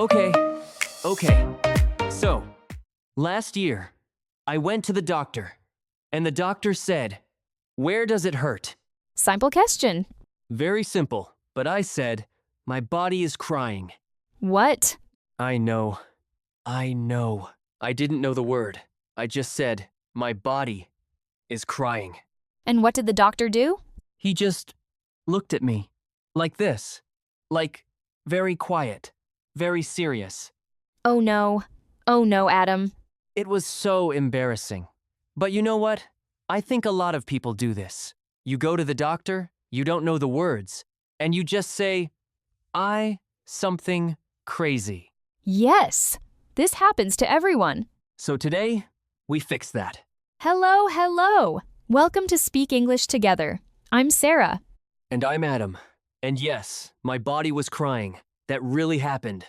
Okay, okay. So, last year, I went to the doctor, and the doctor said, "Where does it hurt?" Simple question. Very simple, but I said, "My body is crying." What? I know. I didn't know the word. I just said, "My body is crying." And what did the doctor do? He just looked at me, like this. Like, very quiet, very serious. Oh no. Oh no, Adam. It was so embarrassing. But you know what? I think a lot of people do this. You go to the doctor, you don't know the words, and you just say, something crazy. Yes. This happens to everyone. So today, we fix that. Hello, hello. Welcome to Speak English Together. I'm Sarah. And I'm Adam. And yes, my body was crying. That really happened.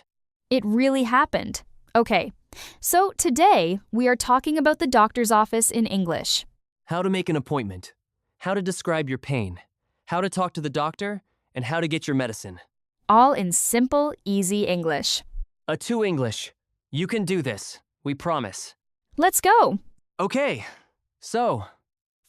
It really happened. Okay. So today, we are talking about the doctor's office in English. How to make an appointment, how to describe your pain, how to talk to the doctor, and how to get your medicine. All in simple, easy English. A2 English. You can do this. We promise. Let's go. Okay. So,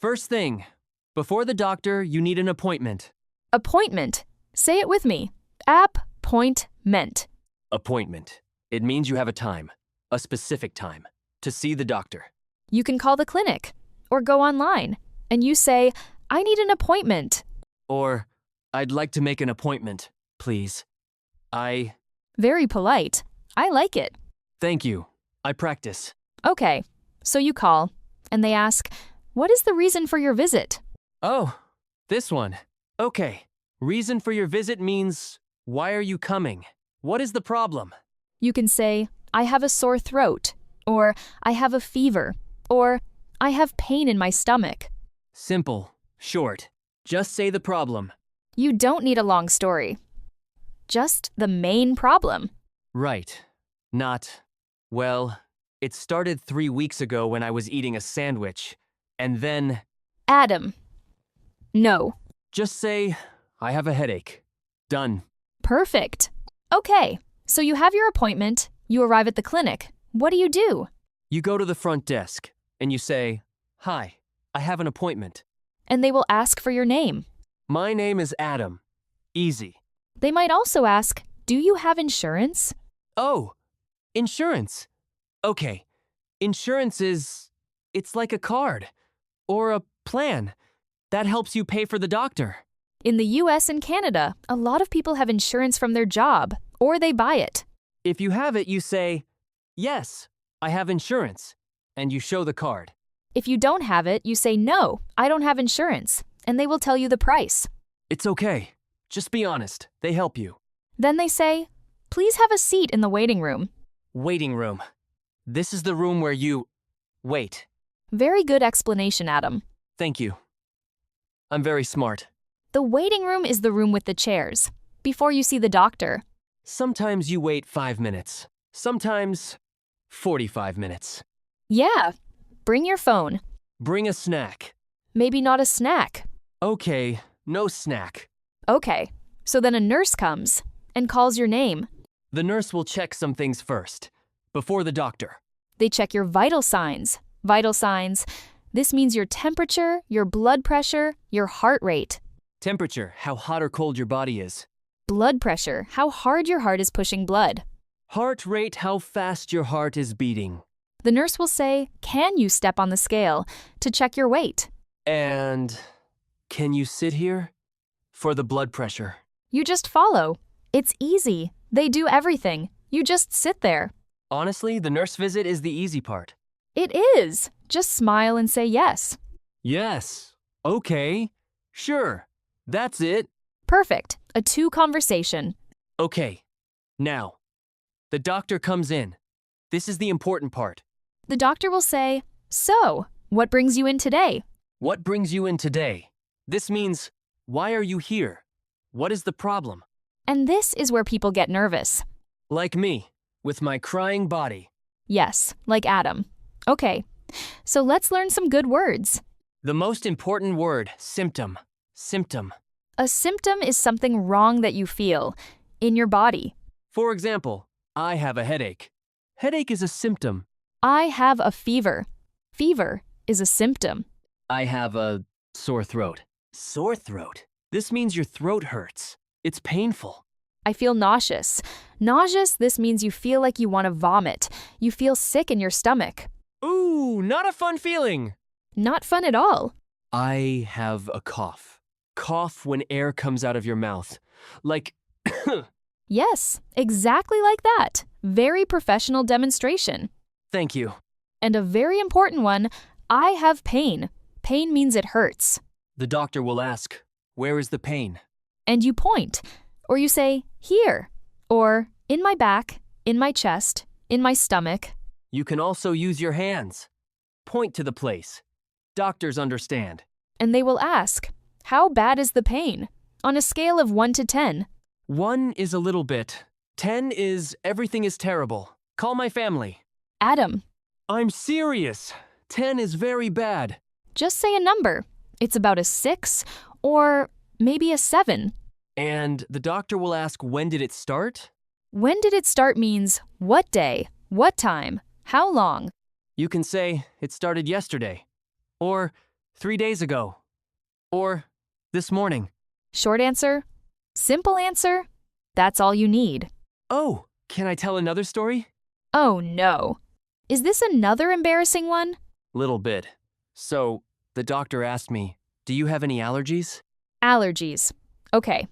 first thing, before the doctor, you need an appointment. Appointment. Say it with me. Appointment. Appointment. It means you have a time, a specific time, to see the doctor. You can call the clinic or go online and you say, "I need an appointment." Or, "I'd like to make an appointment, please." Very polite. I like it. Thank you. I practice. Okay, so you call and they ask, "What is the reason for your visit?" Oh, this one. Okay. Reason for your visit means, why are you coming? What is the problem? You can say, "I have a sore throat," or "I have a fever," or "I have pain in my stomach." Simple, short. Just say the problem. You don't need a long story. Just the main problem. Right. Not, well, it started 3 weeks ago when I was eating a sandwich, and then... Adam. No. Just say, I have a headache. Done. Perfect. Okay, so you have your appointment, you arrive at the clinic. What do? You go to the front desk, and you say, "Hi, I have an appointment." And they will ask for your name. My name is Adam. Easy. They might also ask, "Do you have insurance?" Oh, insurance. Okay, insurance it's like a card, or a plan. That helps you pay for the doctor. In the US and Canada, a lot of people have insurance from their job, or they buy it. If you have it, you say, "Yes, I have insurance," and you show the card. If you don't have it, you say, "No, I don't have insurance," and they will tell you the price. It's okay. Just be honest. They help you. Then they say, "Please have a seat in the waiting room." Waiting room. This is the room where you wait. Very good explanation, Adam. Thank you. I'm very smart. The waiting room is the room with the chairs, before you see the doctor. Sometimes you wait 5 minutes. Sometimes 45 minutes. Yeah, bring your phone. Bring a snack. Maybe not a snack. Okay, no snack. Okay, so then a nurse comes and calls your name. The nurse will check some things first, before the doctor. They check your vital signs. Vital signs. This means your temperature, your blood pressure, your heart rate. Temperature, how hot or cold your body is. Blood pressure, how hard your heart is pushing blood. Heart rate, how fast your heart is beating. The nurse will say, "Can you step on the scale?" to check your weight. And can you sit here? For the blood pressure. You just follow. It's easy. They do everything. You just sit there. Honestly, the nurse visit is the easy part. It is. Just smile and say yes. Yes. Okay. Sure. That's it. Perfect. A2 conversation. Okay. Now, the doctor comes in. This is the important part. The doctor will say, "So, what brings you in today?" What brings you in today? This means, why are you here? What is the problem? And this is where people get nervous. Like me, with my crying body. Yes, like Adam. Okay, so let's learn some good words. The most important word, symptom. Symptom. A symptom is something wrong that you feel in your body. For example, I have a headache. Headache is a symptom. I have a fever. Fever is a symptom. I have a sore throat. Sore throat? This means your throat hurts. It's painful. I feel nauseous. Nauseous, this means you feel like you want to vomit. You feel sick in your stomach. Ooh, not a fun feeling. Not fun at all. I have a cough. Cough when air comes out of your mouth. Like, Yes, exactly like that. Very professional demonstration. thank you. And a very important one, I have pain. Pain means it hurts. The doctor will ask, where is the pain? And you point, or you say, here, or in my back, in my chest, in my stomach. You can also use your hands. Point to the place. Doctors understand. And they will ask, how bad is the pain? On a scale of 1 to 10. 1 is a little bit. 10 is everything is terrible. Call my family. Adam, I'm serious. 10 is very bad. just say a number. It's about a 6 or maybe a 7. And the doctor will ask, when did it start? When did it start means what day, what time, how long. You can say, it started yesterday. Or 3 days ago. Or this morning. Short answer, simple answer, that's all you need. Oh, can I tell another story? Oh no. Is this another embarrassing one? Little bit. So, the doctor asked me, do you have any allergies? Allergies. Okay.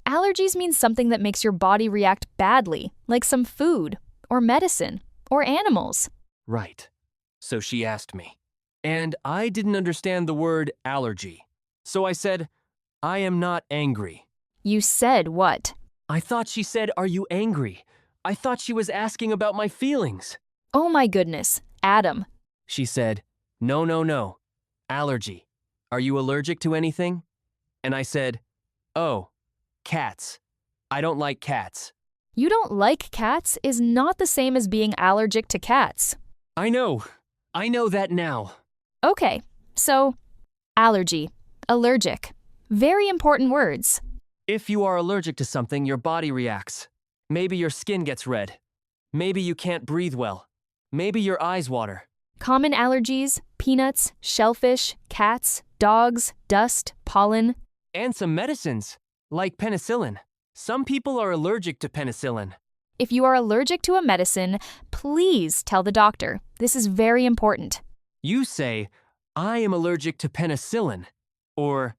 Allergies means something that makes your body react badly, like some food, or medicine, or animals. Right. So she asked me. And I didn't understand the word allergy. So I said, I am not angry. You said what? I thought she said, are you angry? I thought she was asking about my feelings. Oh my goodness, Adam. She said, no. Allergy. Are you allergic to anything? And I said, oh, cats. I don't like cats. You don't like cats is not the same as being allergic to cats. I know that now. Okay, so allergy, allergic. Very important words. If you are allergic to something, your body reacts. Maybe your skin gets red. Maybe you can't breathe well. Maybe your eyes water. Common allergies, peanuts, shellfish, cats, dogs, dust, pollen. And some medicines, like penicillin. Some people are allergic to penicillin. If you are allergic to a medicine, please tell the doctor. This is very important. You say, I am allergic to penicillin. Or,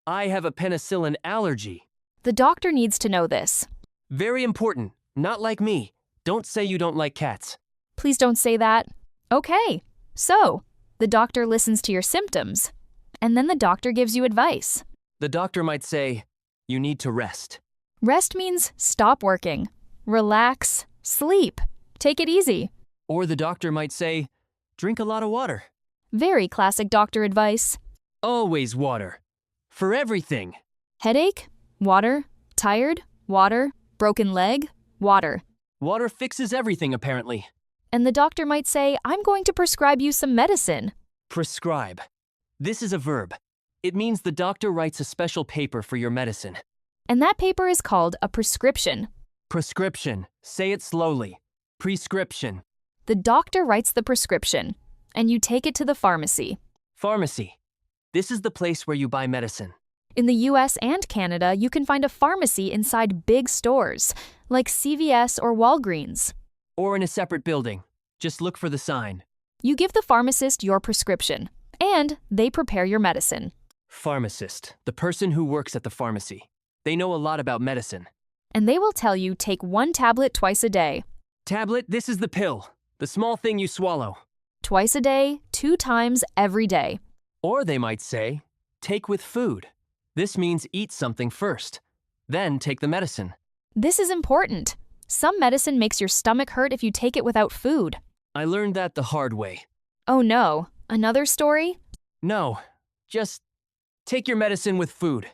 I have a penicillin allergy. The doctor needs to know this. Very important. Not like me. Don't say you don't like cats. Please don't say that. Okay, so the doctor listens to your symptoms, and then the doctor gives you advice. The doctor might say, you need to rest. Rest means stop working, relax, sleep, take it easy. Or the doctor might say, drink a lot of water. Very classic doctor advice. Always water. For everything. Headache? Water. Tired? Water. Broken leg? Water. Water fixes everything, apparently. And the doctor might say, I'm going to prescribe you some medicine. Prescribe. This is a verb. It means the doctor writes a special paper for your medicine. And that paper is called a prescription. Prescription. Say it slowly. Prescription. The doctor writes the prescription, and you take it to the pharmacy. Pharmacy. This is the place where you buy medicine. In the US and Canada, you can find a pharmacy inside big stores, like CVS or Walgreens. Or in a separate building. Just look for the sign. You give the pharmacist your prescription, and they prepare your medicine. Pharmacist. The person who works at the pharmacy. They know a lot about medicine. And they will tell you take 1 tablet twice a day. Tablet, this is the pill. The small thing you swallow. Twice a day, 2 times every day. Or they might say, take with food. This means eat something first. Then take the medicine. This is important. Some medicine makes your stomach hurt if you take it without food. I learned that the hard way. Oh no, another story? No, just take your medicine with food.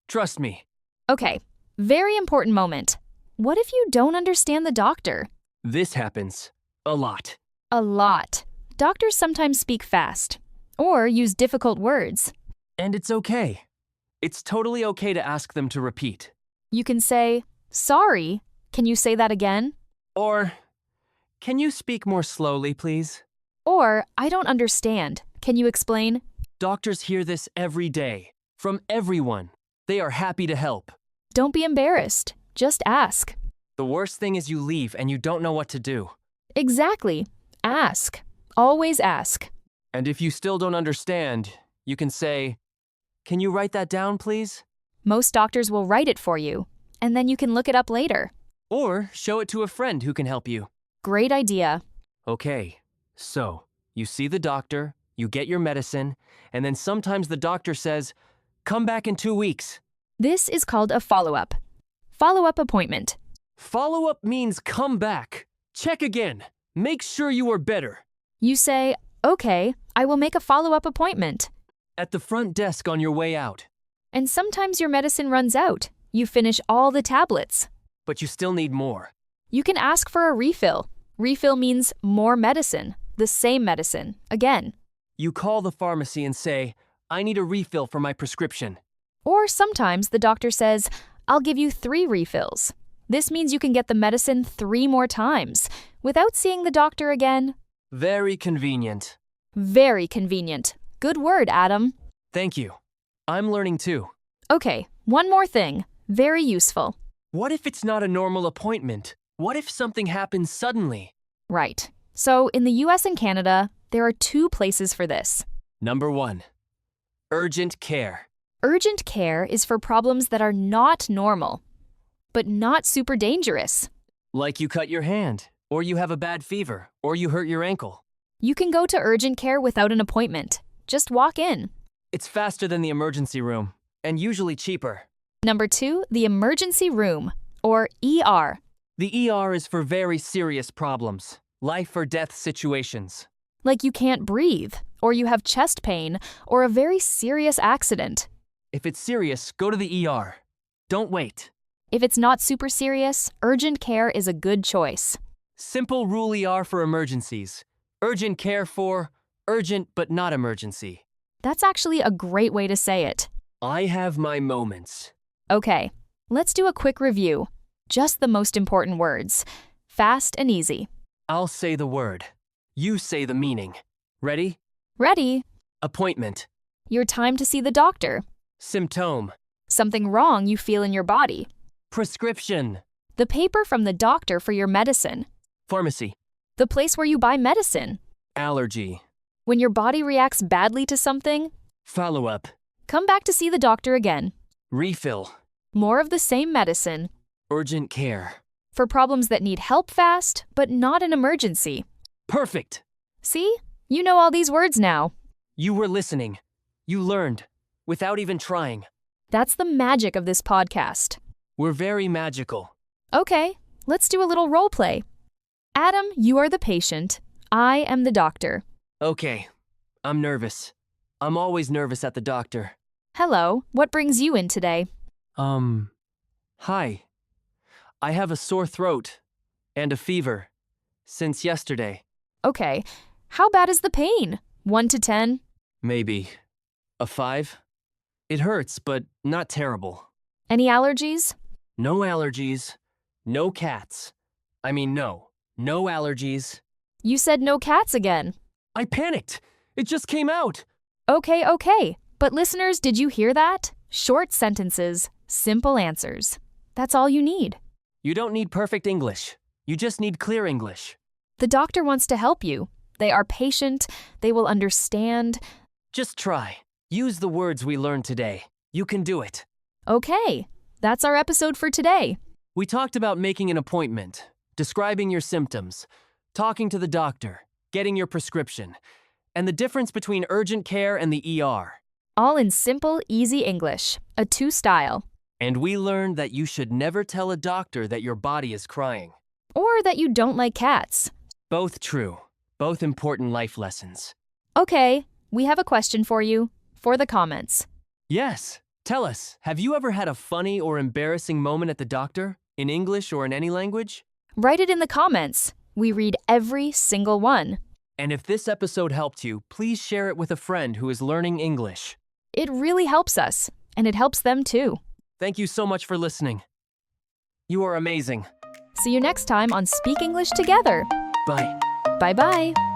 Trust me. Okay, very important moment. What if you don't understand the doctor? This happens a lot. A lot. Doctors sometimes speak fast or use difficult words. And it's okay. It's totally okay to ask them to repeat. You can say, sorry, can you say that again? Or, can you speak more slowly, please? Or, I don't understand. Can you explain? Doctors hear this every day, from everyone. They are happy to help. Don't be embarrassed. Just ask. The worst thing is you leave and you don't know what to do. Exactly. Ask. Always ask. And if you still don't understand, you can say, "Can you write that down, please?" Most doctors will write it for you, and then you can look it up later. Or show it to a friend who can help you. Great idea. Okay, so you see the doctor, you get your medicine, and then sometimes the doctor says, "Come back in 2 weeks." This is called a follow-up. Follow-up appointment. Follow-up means come back. Check again. Make sure you are better. You say, "Okay, I will make a follow-up appointment." At the front desk on your way out. And sometimes your medicine runs out. You finish all the tablets. But you still need more. You can ask for a refill. Refill means more medicine, the same medicine, again. You call the pharmacy and say, "I need a refill for my prescription." Or sometimes the doctor says, "I'll give you 3 refills." This means you can get the medicine 3 more times without seeing the doctor again. Very convenient. Very convenient. Good word, Adam. Thank you. I'm learning too. Okay, one more thing. Very useful. What if it's not a normal appointment? What if something happens suddenly? Right. So in the US and Canada, there are 2 places for this. Number 1. Urgent care. Urgent care is for problems that are not normal, but not super dangerous. Like you cut your hand, or you have a bad fever, or you hurt your ankle. You can go to urgent care without an appointment. Just walk in. It's faster than the emergency room, and usually cheaper. Number 2, the emergency room, or ER. The ER is for very serious problems, life or death situations. Like you can't breathe, or you have chest pain, or a very serious accident. If it's serious, go to the ER. Don't wait. If it's not super serious, urgent care is a good choice. Simple rule ER for emergencies. Urgent care for urgent but not emergency. That's actually a great way to say it. I have my moments. Okay, let's do a quick review. Just the most important words. Fast and easy. I'll say the word. You say the meaning. Ready? Ready? Appointment. Your time to see the doctor. Symptom. Something wrong you feel in your body. Prescription. The paper from the doctor for your medicine. Pharmacy. The place where you buy medicine. Allergy. When your body reacts badly to something, Follow-up. come back to see the doctor again. Refill. More of the same medicine. Urgent care. For problems that need help fast, but not an emergency. Perfect. See? You know all these words now. You were listening. You learned. Without even trying. That's the magic of this podcast. We're very magical. Okay, let's do a little role play. Adam, you are the patient. I am the doctor. Okay. I'm nervous. I'm always nervous at the doctor. Hello, what brings you in today? Hi. I have a sore throat and a fever since yesterday. Okay, how bad is the pain? 1 to 10? Maybe a 5. It hurts, but not terrible. Any allergies? No allergies. No cats. No allergies. You said no cats again. I panicked. It just came out. Okay. But listeners, did you hear that? Short sentences, simple answers. That's all you need. You don't need perfect English. You just need clear English. The doctor wants to help you. They are patient. They will understand. Just try. Use the words we learned today. You can do it. Okay, that's our episode for today. We talked about making an appointment, describing your symptoms, talking to the doctor, getting your prescription, and the difference between urgent care and the ER. All in simple, easy English, a 2 style. And we learned that you should never tell a doctor that your body is crying. Or that you don't like cats. Both true. Both important life lessons. Okay, we have a question for you, for the comments. Yes. Tell us, have you ever had a funny or embarrassing moment at the doctor, in English or in any language? Write it in the comments. We read every single one. And if this episode helped you, please share it with a friend who is learning English. It really helps us, and it helps them too. Thank you so much for listening. You are amazing. See you next time on Speak English Together. Bye. Bye bye.